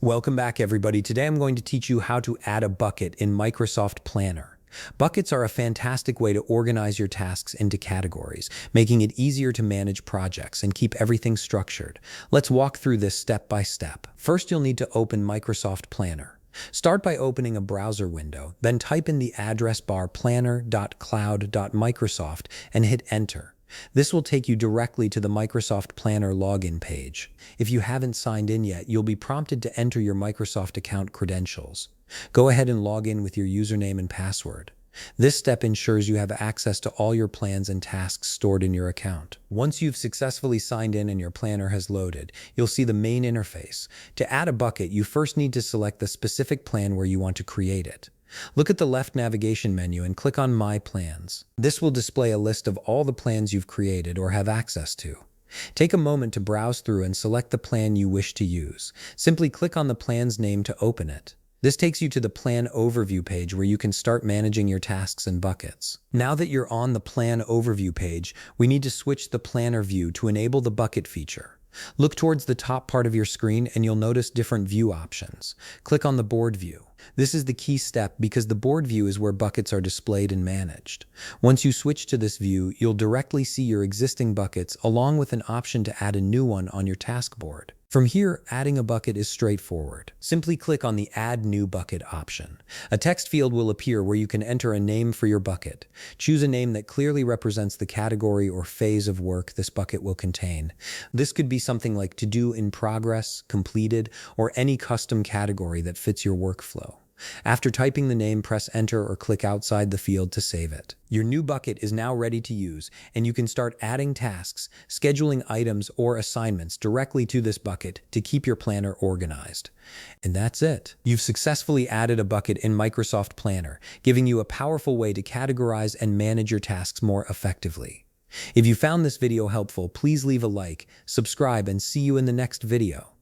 Welcome back, everybody. Today I'm going to teach you how to add a bucket in Microsoft Planner. Buckets are a fantastic way to organize your tasks into categories, making it easier to manage projects and keep everything structured. Let's walk through this step by step. First, you'll need to open Microsoft Planner. Start by opening a browser window, then type in the address bar planner.cloud.microsoft and hit enter. This will take you directly to the Microsoft Planner login page. If you haven't signed in yet, you'll be prompted to enter your Microsoft account credentials. Go ahead and log in with your username and password. This step ensures you have access to all your plans and tasks stored in your account. Once you've successfully signed in and your planner has loaded, you'll see the main interface. To add a bucket, you first need to select the specific plan where you want to create it. Look at the left navigation menu and click on My Plans. This will display a list of all the plans you've created or have access to. Take a moment to browse through and select the plan you wish to use. Simply click on the plan's name to open it. This takes you to the Plan Overview page where you can start managing your tasks and buckets. Now that you're on the Plan Overview page, we need to switch the Planner view to enable the bucket feature. Look towards the top part of your screen and you'll notice different view options. Click on the Board View. This is the key step because the board view is where buckets are displayed and managed. Once you switch to this view, you'll directly see your existing buckets along with an option to add a new one on your task board. From here, adding a bucket is straightforward. Simply click on the Add New Bucket option. A text field will appear where you can enter a name for your bucket. Choose a name that clearly represents the category or phase of work this bucket will contain. This could be something like To Do in Progress, Completed, or any custom category that fits your workflow. After typing the name, press Enter or click outside the field to save it. Your new bucket is now ready to use, and you can start adding tasks, scheduling items, or assignments directly to this bucket to keep your planner organized. And that's it. You've successfully added a bucket in Microsoft Planner, giving you a powerful way to categorize and manage your tasks more effectively. If you found this video helpful, please leave a like, subscribe, and see you in the next video.